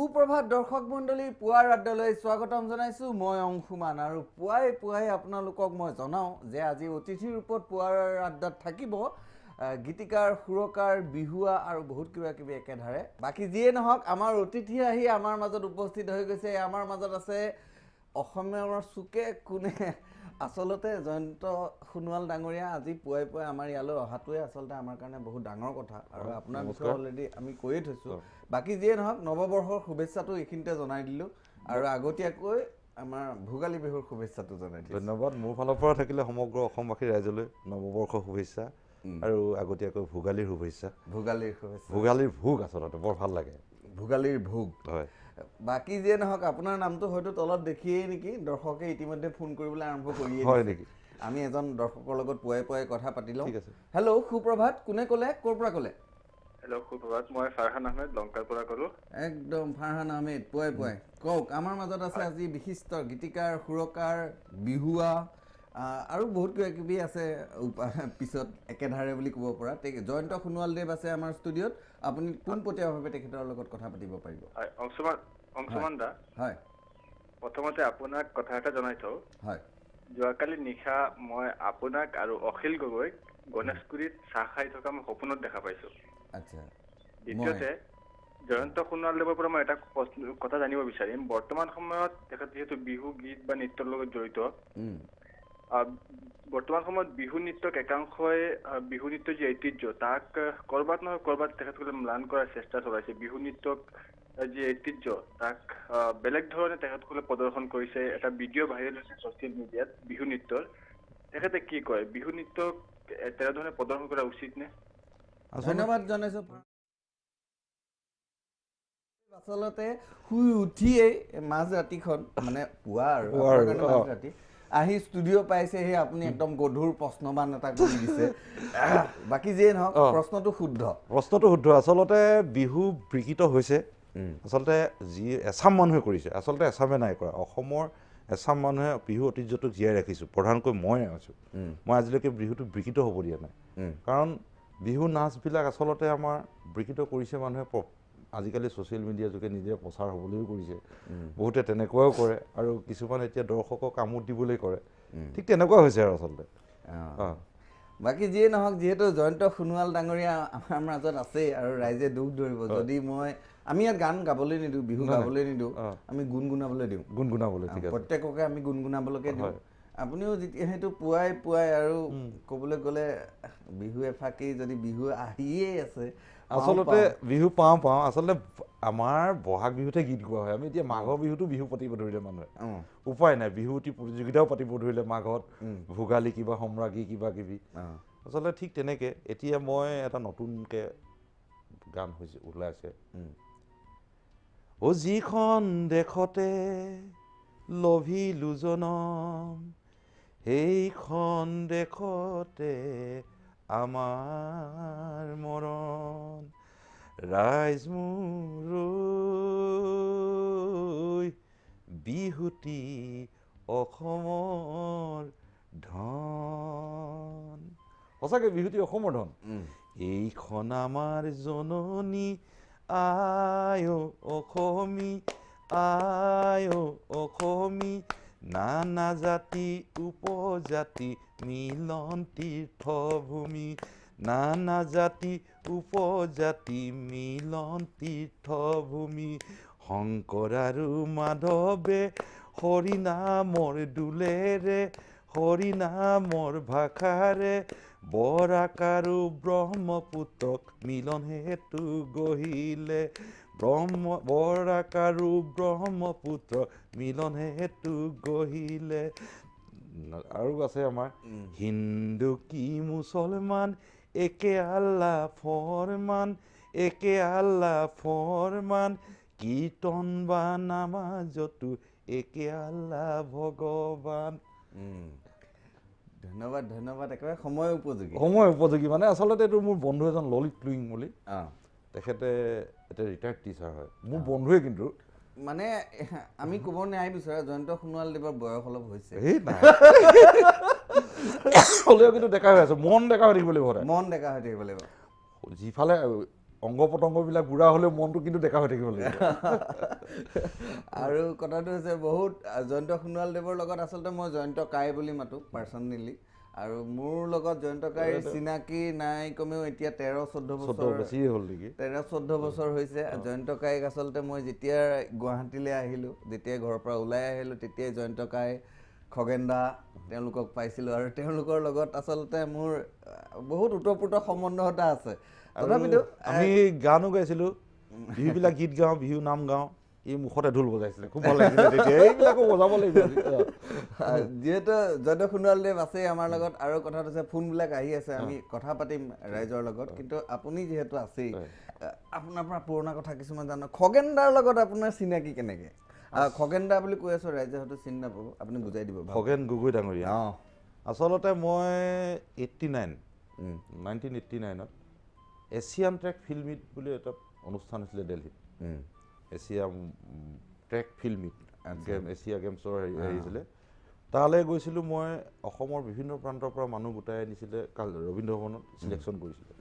সুপ্ৰভাত দৰ্শক মণ্ডলী পুৱাৰ আড্ডালৈ স্বাগতম জনাইছো মই অংশুমান আৰু পুৱাই আপোনালোকক মই জনাও যে আজি অতিথিৰ ৰূপত পুৱাৰ আড্ডাত থাকিব গীতিকাৰ সুৰকাৰ বিহুৱা আৰু বহুত কিবা একেধাৰে বাকি যিয়ে নহওক আমাৰ অতিথি আহি আমাৰ মাজত উপস্থিত হৈ গৈছে আমাৰ মাজত আছে অসমীয়াৰ চুকে কোনে আসলতে জয়ন্ত সোণোৱাল ডাঙৰীয়া আজি পুৱাই আমাৰ ইয়ালৈ অহাটোৱে আসলতে আমাৰ কাৰণে বহুত ডাঙৰ কথা আৰু আপোনাৰ বিষয়ে অলৰেডি আমি কৈয়ে থৈছো বাকি যিয়ে নহওক নৱবৰ্ষৰ শুভেচ্ছাটো এইখিনিতে জনাই দিলো আৰু আগতীয়াকৈ আমাৰ ভোগালী বিহুৰ শুভেচ্ছাটো জনাই দিলো ধন্যবাদ মোৰ ফালৰ পৰা থাকিলে সমগ্ৰ অসমবাসী ৰাইজলৈ নৱবৰ্ষৰ শুভেচ্ছা আৰু আগতীয়াকৈ ভোগালীৰ শুভেচ্ছা ভোগালীৰ ভোগ আচলতে বৰ ভাল লাগে ভোগালীৰ ভোগ হয় বাকি যিয়ে নহওক আপোনাৰ নামটো হয়তো তলত দেখিয়েই নেকি দৰ্শকে ইতিমধ্যে ফোন কৰিবলৈ আৰম্ভ কৰিয়ে হয় নেকি আমি এজন দৰ্শকৰ লগত পুৱাই কথা পাতি লওঁ ঠিক আছে হেল্ল' সুপ্ৰভাত কোনে ক'লে ক'ৰ পৰা ক'লে হেল্ল' সুপ্ৰভাত মই ফাৰহান আহমেদ লংকাৰ পৰা ক'লো একদম ফাৰহান আহমেদ পুৱাই কওক আমাৰ মাজত আছে আজি বিশিষ্ট গীতিকাৰ সুৰকাৰ বিহুৱা আৰু বহুত কিবি আছে পিছত একেধাৰে বুলি ক'ব পৰা জয়ন্ত সোণোৱাল দেৱ আছে আমাৰ ষ্টুডিঅ'ত আপুনি পোনপটীয়াভাৱে তেখেতৰ লগত কথা পাতিব পাৰিব অংশুমান দা হয় প্ৰথমতে আপোনাক কথা এটা জনাই থওঁ হয় যোৱাকালি নিশা মই আপোনাক আৰু অখিল গগৈক গণেশগুৰিত চাহ খাই থকা মই সপোনত দেখা পাইছোঁ আচ্ছা দ্বিতীয়তে জয়ন্ত সোণোৱাল দেৱৰ পৰা মই এটা কথা জানিব বিচাৰিম বৰ্তমান সময়ত তেখেত যিহেতু বিহু গীত বা নৃত্যৰ লগত জড়িত বৰ্তমান সময়ত বিহু নৃত্যক একাংশই বিহু নৃত্যৰ যি ঐতিহ্য তাক ক'ৰবাত নহয় ক'ৰবাত তেখেতসকলে ম্লান কৰাৰ চেষ্টা চলাইছে বিহু নৃত্যক যি ঐতিহ্য তাক বেলেগ ধৰণে তেখেতসকলে প্ৰদৰ্শন কৰিছে এটা ভিডিঅ' ভাইৰেল হৈছে ছ'চিয়েল মিডিয়াত বিহু নৃত্যৰ তেখেতে কি কয় বিহু নৃত্যক তেনেধৰণে প্ৰদৰ্শন কৰা উচিত নে ধন্যবাদ জনাইছো আচলতে শুই উঠিয়েই মাজ ৰাতিখন মানে পুৱা আৰু মাজ ৰাতি আহি ষ্টুডিঅ' পাইছেহি আপুনি একদম গধুৰ প্ৰশ্নবান এটা কৰি দিছে বাকি যিয়ে নহওক প্ৰশ্নটো শুদ্ধ আচলতে বিহু বিকৃত হৈছে আচলতে যি এছাম মানুহে কৰিছে আচলতে এছামে নাই কৰা অসমৰ এছাম মানুহে বিহু ঐতিহ্যটোক জীয়াই ৰাখিছোঁ প্ৰধানকৈ মই আছোঁ মই আজিলৈকে বিহুটো বিকৃত হ'ব দিয়া নাই কাৰণ বিহু নাচবিলাক আচলতে আমাৰ বিকৃত কৰিছে মানুহে আজিকালি ছ'চিয়েল মিডিয়াৰ যোগে নিজে প্ৰচাৰ হ'বলৈও কৰিছে বহুতে তেনেকুৱাও কৰে আৰু কিছুমান এতিয়া দৰ্শকক আমোদ দিবলৈ কৰে ঠিক তেনেকুৱা হৈছে আৰু আচলতে বাকী যিয়ে নহওক যিহেতু জয়ন্ত সোণোৱাল ডাঙৰীয়া আমাৰ মাজত আছেই আৰু ৰাইজে দুখ ধৰিব যদি আমি ইয়াত গান গাবলৈ নিদিওঁ বিহু গাবলৈ নিদিওঁ আমি গুণগুণাবলৈ দিওঁ প্ৰত্যেককে আমি গুণগুণাবলৈকে দিওঁ আপুনিও যিহেতু পুৱাই আৰু ক'বলৈ গ'লে বিহু এফাকি যদি বিহু আহিয়েই আছে আচলতে বিহু পাওঁ আচলতে আমাৰ বহাগ বিহুতে গীত গোৱা হয় আমি এতিয়া মাঘৰ বিহুতো বিহু পাতিব ধৰিলে মানুহে উপায় নাই বিহুটি প্ৰতিযোগিতাও পাতিব ধৰিলে মাঘত ভোগালী কিবা সম্ৰাগী কিবা কিবি আচলতে ঠিক তেনেকৈ এতিয়া মই এটা নতুনকৈ গান হৈছে ওলাইছে যিখন দেশতে লভিলো জনম সেইখন দেশতে আমাৰ মৰণ ৰাইজ মোৰ বিহুটি অসমৰ ধন সঁচাকৈ বিহুটি অসমৰ ধন এইখন আমাৰ জননী আই অসমী নানা জাতি উপজাতি মিলন তীৰ্থভূমি নানা জাতি উপজাতি মিলন তীৰ্থভূমি শংকৰ আৰু মাধৱে হৰিনামৰ দোলেৰে হৰিনামৰ ভাষাৰে বৰাক আৰু ব্ৰহ্মপুত্ৰক মিলন হেতু গঢ়িলে বৰাক আৰু ব্ৰহ্মপুত্ৰ মিলন হেতু গঢ়িলে আৰু আছে আমাৰ হিন্দু কি মুছলমান একে আল্লাহ ফৰমান কীৰ্তন বা নামাজতো একে আল্লাহ ভগৱান ধন্যবাদ একেবাৰে সময় উপযোগী মানে আচলতে এইটো মোৰ বন্ধু এজন ললিত লুইং বুলি তেখেতে এতিয়া ৰিটায়াৰ্ড টিচাৰ হয় মোৰ বন্ধুৱে কিন্তু মানে আমি ক'ব নাই বিচাৰা জয়ন্ত সোণোৱাল দেৱৰ বয়স অলপ হৈছে হ'লেও কিন্তু ডেকা হৈ আছে মন ডেকা হৈ থাকিব লাগিব লাগিব যিফালে অংগ পতংগবিলাক বুঢ়া হ'লেও মনটো কিন্তু ডেকা হৈ থাকিব লাগিব আৰু কথাটো হৈছে বহুত জয়ন্ত সোণোৱালদেৱৰ লগত আচলতে মই জয়ন্ত কাই বুলি মাতো পাৰ্চনেলি আৰু মোৰ লগত জয়ন্ত কাইৰ চিনাকি নাই কমেও এতিয়া 13-14 বছৰ বেছি হ'ল নেকি 13-14 বছৰ হৈছে জয়ন্ত কাইক আচলতে মই যেতিয়া গুৱাহাটীলৈ আহিলোঁ যেতিয়াই ঘৰৰ পৰা ওলাই আহিলোঁ তেতিয়াই জয়ন্ত কাই খগেন দা তেওঁলোকক পাইছিলোঁ আৰু তেওঁলোকৰ লগত আচলতে মোৰ বহুত ওতঃপ্ৰোত সম্বন্ধ এটা আছে তথাপিতো আমি গানো গাইছিলোঁ বিহুবিলাক গীত গাওঁ বিহু নাম গাওঁ এই মুখতে ঢোল বজাইছিলে খুব ভাল লাগিছিলে তেতিয়া এইবিলাকো বজাব লাগিব যিহেতু জয়ন্ত সোণোৱালদেৱ আছেই আমাৰ লগত আৰু কথাটো হৈছে ফোনবিলাক আহি আছে আমি কথা পাতিম ৰাইজৰ লগত কিন্তু আপুনি যিহেতু আছেই আপোনাৰ পৰা পুৰণা কথা কিছুমান জানো খগেন দাৰ লগত আপোনাৰ চিনাকি কেনেকৈ খগেন দা বুলি কৈ আছোঁ ৰাইজে হয়তো চিনি নাপাব আপুনি বুজাই দিব খগেন গগৈ ডাঙৰীয়া আচলতে মই 1989ত এছিয়ান ট্ৰেক ফিল্ড মিট বুলি এটা অনুষ্ঠান হৈছিলে দিল্লীত Asia track field meet Asia গেমছৰ হেৰি আহিছিলে তালৈ গৈছিলোঁ মই অসমৰ বিভিন্ন প্ৰান্তৰ পৰা মানুহ গোটাই আনিছিলে ৰবীন্দ্ৰ ভৱনত চিলেকশ্যন কৰিছিলে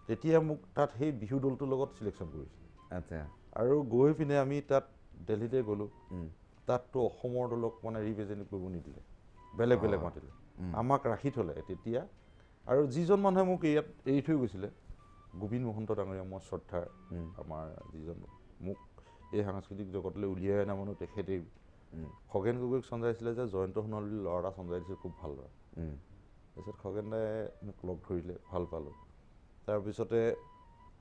তেতিয়া মোক তাত সেই বিহু দলটোৰ লগত চিলেকশ্যন কৰিছিলে আচ্ছা আৰু গৈ পিনে আমি তাত দিল্লীতে গ'লোঁ তাততো অসমৰ দলক মানে ৰিপ্ৰেজেণ্ট কৰিব নিদিলে বেলেগ বেলেগ মাতিলে আমাক ৰাখি থ'লে তেতিয়া আৰু যিজন মানুহে মোক ইয়াত এৰি থৈ গৈছিলে গোবিন্দ মহন্ত ডাঙৰীয়া মই শ্ৰদ্ধাৰ আমাৰ যিজন মোক এই সাংস্কৃতিক জগতলৈ উলিয়াই অনা মানুহ তেখেতেই খগেন গগৈক চঞ্জাইছিলে যে জয়ন্ত সোণোৱাল বুলি ল'ৰা এটা চঞ্জাই দিছিল খুব ভাল ল'ৰা তাৰপিছত খগেন দাই মোক লগ ধৰিলে ভাল পালোঁ তাৰপিছতে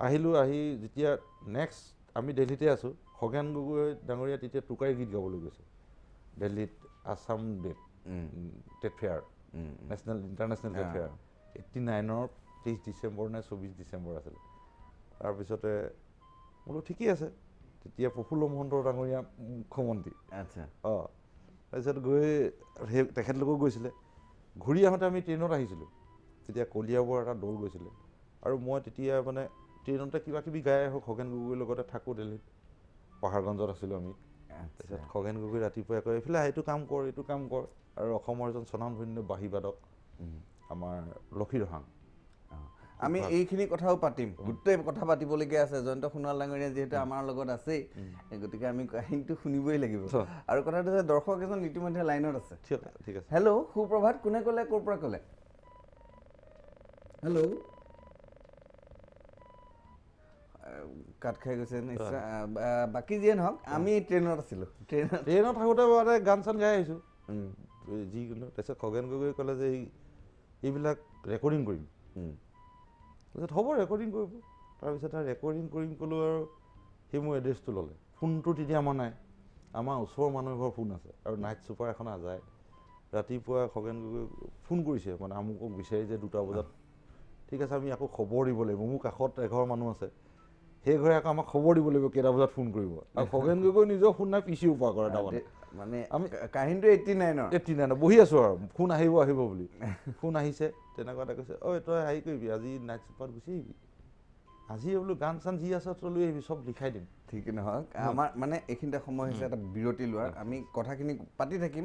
আহিলোঁ আহি যেতিয়া নেক্সট আমি দিল্লীতে আছোঁ খগেন গগৈ ডাঙৰীয়া তেতিয়া টোকাৰী গীত গাবলৈ গৈছে দিল্লীত Assam TET fair national international TET fair 89ৰ 23 December নে 24 ডিচেম্বৰ আছিলে তাৰপিছতে বোলো ঠিকেই আছে তেতিয়া প্ৰফুল্ল মহন্ত ডাঙৰীয়া মুখ্যমন্ত্ৰী আচ্ছা তাৰপিছত গৈ সেই তেখেতলোকেও গৈছিলে ঘূৰি আহোঁতে আমি ট্ৰেইনত আহিছিলোঁ তেতিয়া কলিয়াবৰ এটা দৌৰ গৈছিলে আৰু মই তেতিয়া মানে ট্ৰেইনতে কিবা কিবি গাই আহোঁ খগেন গগৈৰ লগতে থাকোঁ দিল্লীত পাহাৰগঞ্জত আছিলোঁ আমি তাৰপিছত খগেন গগৈ ৰাতিপুৱাই কয় এইফালে এইটো কাম কৰ আৰু অসমৰ এজন স্বনামধন্য বাঁহীবাদক আমাৰ লক্ষীৰহাং আমি এইখিনি কথাও পাতিম গোটেই কথা পাতিবলগীয়া আছে জয়ন্ত সোণোৱাল ডাঙৰীয়া যিহেতু আমাৰ লগত আছেই গতিকে আমি কাহিনীটো শুনিবই লাগিব আৰু কথাটো হৈছে দৰ্শক এজন ইতিমধ্যে লাইনত আছে ঠিক আছে হেল্ল' সুপ্ৰভাত কোনে ক'লে ক'ৰ পৰা ক'লে হেল্ল' কাট খাই গৈছে নিশ্চয় বাকী যিয়ে নহওক আমি ট্ৰেইনত আছিলোঁ ট্ৰেইনত থাকোঁতে মানে গান চান গাই আহিছোঁ যিকোনো তাৰপিছত খগেন গগৈ ক'লে যে এইবিলাক ৰেকৰ্ডিং কৰিম তাৰপিছত হ'ব ৰেকৰ্ডিং কৰিব তাৰপিছত আৰু ৰেকৰ্ডিং কৰিম ক'লোঁ আৰু সি মোৰ এড্ৰেছটো ল'লে ফোনটো তেতিয়া আমাৰ নাই আমাৰ ওচৰৰ মানুহ ঘৰ ফোন আছে আৰু নাইট ছুপাৰ এখন আজায় ৰাতিপুৱা খগেন গগৈ ফোন কৰিছে মানে আমুকক বিচাৰি যে 2টা বজাত ঠিক আছে আমি আকৌ খবৰ দিব লাগিব মোৰ কাষত এঘৰ মানুহ আছে সেই ঘৰে আকৌ আমাক খবৰ দিব লাগিব কেইটা বজাত ফোন কৰিব আৰু খগেন গগৈ নিজৰ ফোন নাই পিচিও পোৱা কৰে তাৰমানে মানে আমি কাহিনীটো 89 বহি আছোঁ আৰু ফোন আহিব বুলি ফোন আহিছে তেনেকুৱা এটা কৈছে ঐ তই হেৰি কৰিবি আজি নাইট ছুপাৰত গুচি আহিবি আজি বোলো গান চান যি আছে তই লৈ আহিবি চব লিখাই দিম ঠিক নহওক আমাৰ মানে এইখিনিতে সময় হৈছে এটা বিৰতি লোৱাৰ আমি কথাখিনি পাতি থাকিম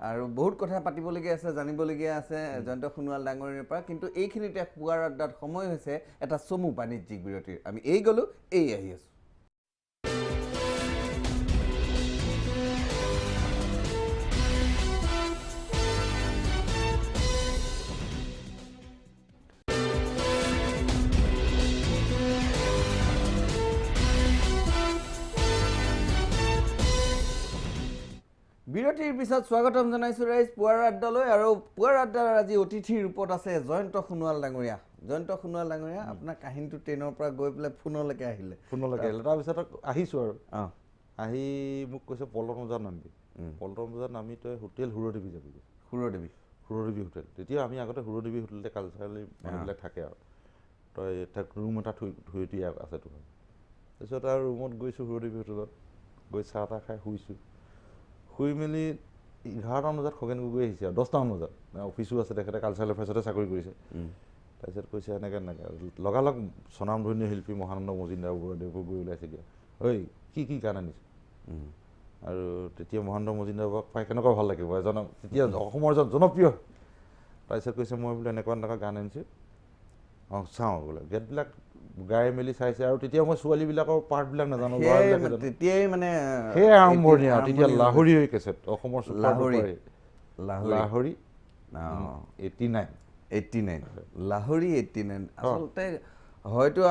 আৰু বহুত কথা পাতিবলগীয়া আছে জানিবলগীয়া আছে জয়ন্ত সোণোৱাল ডাঙৰীয়াৰ পৰা কিন্তু এইখিনিতে পুৱাৰ আড্ডাত সময় হৈছে এটা চমু বাণিজ্যিক বিৰতিৰ আমি এই গ'লোঁ এই আহি আছোঁ বিৰতিৰ পিছত স্বাগতম জনাইছোঁ ৰাইজ পুৱাৰ আড্ডালৈ আৰু পুৱাৰ আড্ডাৰ আজি অতিথিৰ ৰূপত আছে জয়ন্ত সোণোৱাল ডাঙৰীয়া আপোনাৰ কাহিনীটো ট্ৰেইনৰ পৰা গৈ পেলাই ফোনলৈকে আহিলে তাৰপিছত আহিছোঁ আৰু আহি মোক কৈছে পল্টন বজাৰত নামিবি পল্টন বজাৰত নামি তই হোটেল সুৰদেৱী যাবি সুৰদেৱী হোটেল তেতিয়া আমি আগতে সুৰদেৱী হোটেলতে কালচাৰেলি মানুহবিলাক থাকে আৰু তই তাক ৰুম এটা থৈ দিয়া আছে তোৰ তাৰপিছত আৰু ৰুমত গৈছোঁ সুৰদেৱী হোটেলত গৈ চাহ তাহ খাই শুইছোঁ শুই মেলি 11টামান বজাত খগেন গগৈ আহিছে আৰু 10টামান বজাত অফিচো আছে তেখেতে কালচাৰেল এফেয়াৰ্ছতে চাকৰি কৰিছে তাৰপিছত কৈছে এনেকৈ লগালগ স্বনামধন্য শিল্পী মহানন্দ মজুমদাৰ বৰুৱাদেৱৰ গৈ ওলাইছেগৈ ঐ কি গান আনিছে আৰু তেতিয়া মহানন্দ মজুমদাৰক পাই কেনেকুৱা ভাল লাগিব এজন তেতিয়া অসমৰ এজন জনপ্ৰিয় তাৰপিছত কৈছে মই বোলো এনেকুৱা গান আনিছোঁ অঁ চাওঁ বোলে গেটবিলাক গাই মেলি চাইছে আৰু তেতিয়া মই ছোৱালীবিলাকৰ পাৰ্টবিলাক নাজানো তেতিয়াই মানে সেয়াই আৰম্ভণি আৰু তেতিয়া লাহৰী হৈ কেছেট অসমৰ লাহৰী 89 লাহৰী 89 আচলতে হয়তো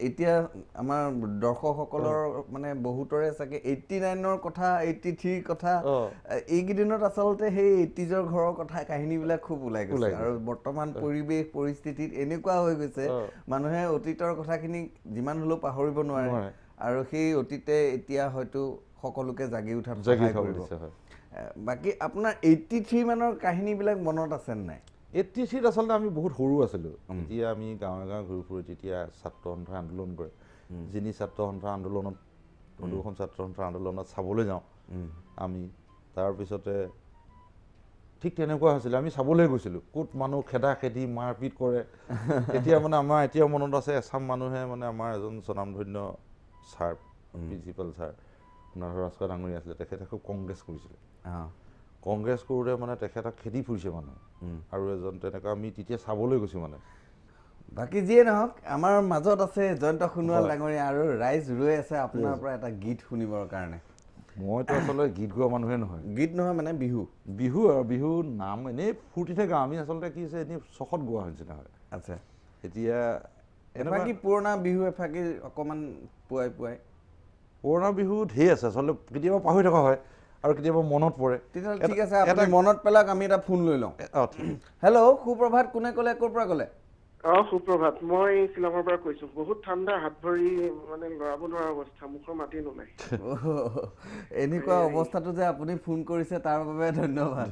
এতিয়া আমাৰ দৰ্শকসকলৰ মানে বহুতৰে চাগে 89ৰ কথা 83ৰ কথা এইকেইদিনত আচলতে সেই 80ৰ ঘৰৰ কথা কাহিনীবিলাক খুব ওলাই গৈছে আৰু বৰ্তমান পৰিৱেশ পৰিস্থিতিত এনেকুৱা হৈ গৈছে মানুহে অতীতৰ কথাখিনি যিমান হ'লেও পাহৰিব নোৱাৰে আৰু সেই অতীতে এতিয়া হয়তো সকলোকে জাগি উঠাত সহায় কৰিব বাকী আপোনাৰ 83 মানৰ কাহিনীবিলাক মনত আছে নাই 83ত আচলতে আমি বহুত সৰু আছিলোঁ তেতিয়া আমি গাঁৱে গাঁৱে ঘূৰি ফুৰোঁ তেতিয়া ছাত্ৰ সন্থাই আন্দোলন কৰে যিনি ছাত্ৰ সন্থাৰ আন্দোলনত প্ৰদূষণ ছাত্ৰ সন্থাৰ আন্দোলনত চাবলৈ যাওঁ আমি তাৰপিছতে ঠিক তেনেকুৱা হৈছিলে আমি চাবলৈ গৈছিলোঁ ক'ত মানুহ খেদা খেদি মাৰপিট কৰে এতিয়া মানে আমাৰ এতিয়াও মনত আছে এচাম মানুহে মানে আমাৰ এজন স্বনামধন্য sir principal sir Narayan Rajkhowa ডাঙৰীয়া আছিলে তেখেতে খুব কংগ্ৰেছ কৰিছিলে কংগ্ৰেছ কৰোঁতে মানে তেখেতক খেদি ফুৰিছে মানুহ আৰু এজন তেনেকুৱা আমি তেতিয়া চাবলৈ গৈছোঁ মানে বাকী যিয়ে নহওক আমাৰ মাজত আছে জয়ন্ত সোণোৱাল ডাঙৰীয়া আৰু ৰাইজ ৰৈ আছে আপোনাৰ পৰা এটা গীত শুনিবৰ কাৰণে মইতো আচলতে গীত গোৱা মানুহে নহয় গীত নহয় মানে বিহু আৰু বিহু নাম এনেই ফূৰ্তিতে গাওঁ আমি আচলতে কি হৈছে এনেই চখত গোৱা নিচিনা হয় আচ্ছা এতিয়া এফাকি পুৰণা বিহু এফাকি অকণমান পুৱাই পুৰণা বিহু ঢেৰ আছে আচলতে কেতিয়াবা পাহৰি থকা হয় আৰু কেতিয়াবা মনত পৰে তেতিয়াহ'লে ঠিক আছে আপুনি মনত পেলাওক আমি এটা ফোন লৈ লওঁ হেল্ল' সুপ্ৰভাত কোনে ক'লে ক'ৰ পৰা ক'লে সুপ্ৰভাত মই শ্বিলঙৰ পৰা কৈছো বহুত ঠাণ্ডা হাত ভৰি মানে লৰাব নোৱাৰা অৱস্থা মুখৰ মাতি নোলায় এনেকুৱা অৱস্থাটো যে আপুনি ফোন কৰিছে তাৰ বাবে ধন্যবাদ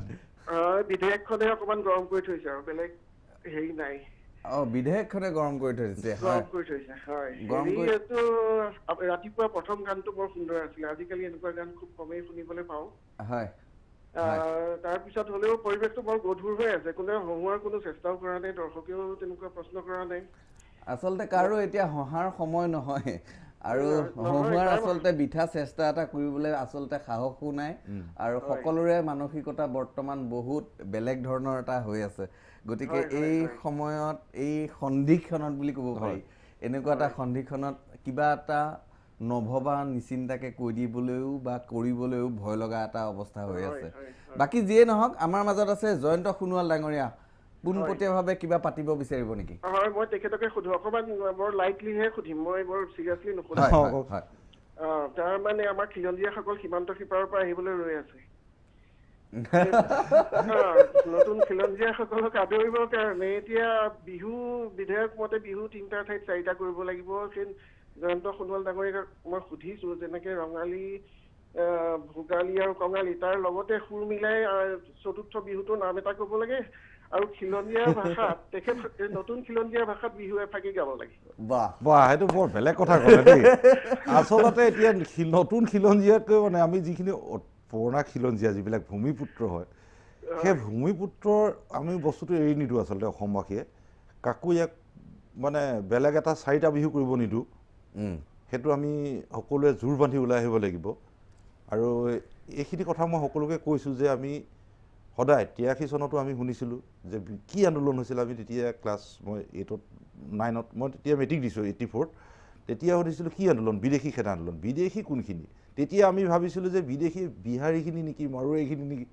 বিধেয়কখনে অকণমান গৰম কৰি থৈছে আৰু বেলেগ হেৰি নাই বিধেয়কখনে গৰম কৰি থৈছে ৰাতিপুৱা প্ৰথম গানটো বৰ সুন্দৰ আছিলে আজিকালি এনেকুৱা গান খুব কমেই শুনিবলৈ পাওঁ হয় তাৰপিছত হ'লেও পৰিৱেশটো বৰ গধুৰ হৈ আছে কোনেও হহুৱাৰ কোনো চেষ্টাও কৰা নাই দৰ্শকেও তেনেকুৱা প্ৰশ্ন কৰা নাই আচলতে কাৰো এতিয়া হহাৰ সময় নহয় আৰু হহুৱাৰ আচলতে বিঠা চেষ্টা এটা কৰিবলৈ আচলতে সাহসো নাই আৰু সকলোৰে মানসিকতা বৰ্তমান বহুত বেলেগ ধৰণৰ এটা হৈ আছে গতিকে এই সময়ত এই সন্ধিক্ষণত বুলি ক'ব পাৰি এনেকুৱা এটা সন্ধিক্ষণত কিবা এটা নভবা নিচিন্তাকে কৈ দিবলৈও বা কৰিবলৈও ভয় লগা এটা অৱস্থা হৈ আছে বাকী যিয়ে নহওক আমাৰ মাজত আছে জয়ন্ত সোণোৱাল ডাঙৰীয়া পোনপটীয়াভাৱে কিবা পাতিব বিচাৰিব নেকি হয় মই তেখেতকে সুধো অকণমান বৰ লাইটলিহে সুধিম মই বৰ চিৰিয়াছলি নুসুধো তাৰ মানে আমাৰ খিলঞ্জীয়াসকল সীমান্ত সিপাৰৰ পৰা আহিবলৈ ৰৈ আছে নতুন খিলঞ্জীয়াসকলক আদৰিবৰ কাৰণে এতিয়া বিহু বিধেয়ক মতে বিহু 3টা ঠাইত 4টা কৰিব লাগিব সেই জয়ন্ত সোণোৱাল ডাঙৰীয়াক মই সুধিছো যেনেকে ৰঙালী ভোগালী আৰু কঙালী তাৰ লগতে সুৰ মিলাই 4ৰ্থ বিহুটোৰ নাম এটা ক'ব লাগে আৰু খিলঞ্জীয়া ভাষাত তেখেত নতুন খিলঞ্জীয়া ভাষাত বিহু এফাকি গাব লাগে বাহ সেইটো বৰ বেলেগ কথা ক'লে দেই আচলতে এতিয়া নতুন খিলঞ্জীয়াতকৈ মানে আমি যিখিনি পুৰণা খিলঞ্জীয়া যিবিলাক ভূমিপুত্ৰ হয় সেই ভূমিপুত্ৰৰ আমি বস্তুটো এৰি নিদিওঁ আচলতে অসমবাসীয়ে কাকো ইয়াক মানে বেলেগ এটা 4টা বিহু কৰিব নিদিওঁ সেইটো আমি সকলোৱে জোৰ বান্ধি ওলাই আহিব লাগিব আৰু এইখিনি কথা মই সকলোকে কৈছোঁ যে আমি সদায় 83 চনতো আমি শুনিছিলোঁ যে কি আন্দোলন হৈছিল আমি তেতিয়া ক্লাছ মই 8ত 9ত মই তেতিয়া মেট্ৰিক দিছোঁ 84ত তেতিয়া শুনিছিলোঁ কি আন্দোলন বিদেশী খেদা আন্দোলন বিদেশী কোনখিনি তেতিয়া আমি ভাবিছিলোঁ যে বিদেশী বিহাৰীখিনি নেকি মাৰোৱাৰীখিনি নেকি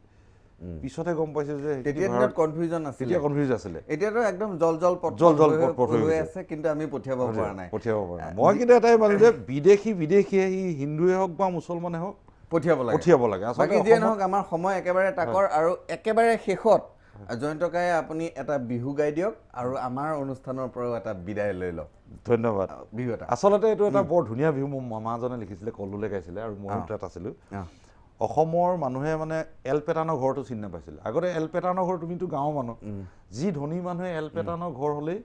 পিছতে গম পাইছোঁ যে তেতিয়া কনফিউজন আছিলে এতিয়াতো একদম জল পথ হৈ আছে কিন্তু আমি পঠিয়াব পৰা নাই মই কিন্তু এটাই মানো যে বিদেশী সি হিন্দুৱে হওক বা মুছলমানে হওক পঠিয়াব লাগে বাকী যিয়ে নহওক আমাৰ সময় একেবাৰে তাকৰ আৰু একেবাৰে শেষত জয়ন্তকায়ে আপুনি এটা বিহু গাই দিয়ক আৰু আমাৰ অনুষ্ঠানৰ পৰাও এটা বিদায় লৈ লওক ধন্যবাদ বিহু এটা আচলতে এইটো এটা বৰ ধুনীয়া বিহু মোৰ মামাজনে লিখিছিলে কলুলে গাইছিলে আৰু মই তাত আছিলোঁ অসমৰ মানুহে মানে এলপেটানৰ ঘৰটো চিনি নাপাইছিল আগতে এলপেটানৰ ঘৰ তুমিতো গাঁৱৰ মানুহ যি ধনী মানুহে এলপেটানৰ ঘৰ হ'লেই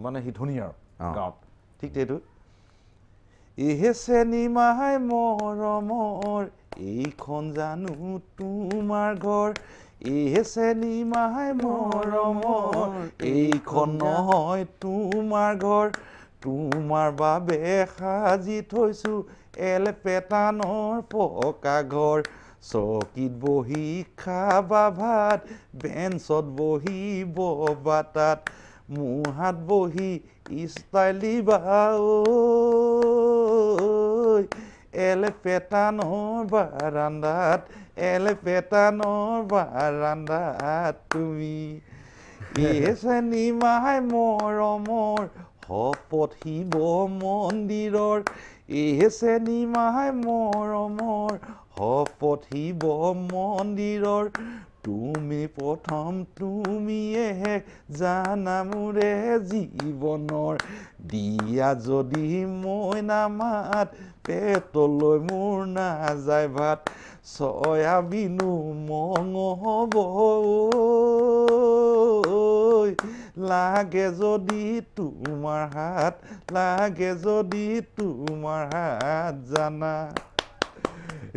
মানে সি ধনী আৰু গাঁৱত ঠিক সেইটো এহে চেনিমাই মৰমৰ এইখন জানো তোমাৰ ঘৰ এহে চেনিমাই মৰমৰ এইখন নহয় তোমাৰ ঘৰ তোমাৰ বাবে সাজি থৈছোঁ এলপেটানৰ পকা ঘৰ চকীত বহি খাবা ভাত বেঞ্চত বহি ববা তাত মুহাত বহি ষ্টাইলি বা এলেপেটানৰ বাৰান্দাত তুমি চেনী মাই মৰমৰ শপত শিৱ মন্দিৰৰ চেনী মাই মৰমৰ শপত শিৱ মন্দিৰৰ তুমি প্ৰথম তুমিয়ে জানা মোৰে জীৱনৰ দিয়া যদি মই নামাত পেটলৈ মোৰ নাযায় ভাত চয়াবিনো মঙহব লাগে যদি তোমাৰ হাত জানা।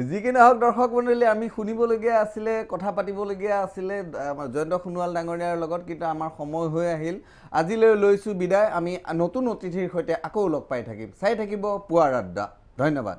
যিকি নহওক দৰ্শক মণ্ডলী, আমি শুনিবলগীয়া আছিলে, কথা পাতিবলগীয়া আছিলে জয়ন্ত সোণোৱাল ডাঙৰীয়াৰ লগত, কিন্তু আমাৰ সময় হৈ আহিল। আজিলৈ লৈছোঁ বিদায়। আমি নতুন অতিথিৰ সৈতে আকৌ লগ পাই থাকিম। চাই থাকিব পুৱাৰ আড্ডা। ধন্যবাদ।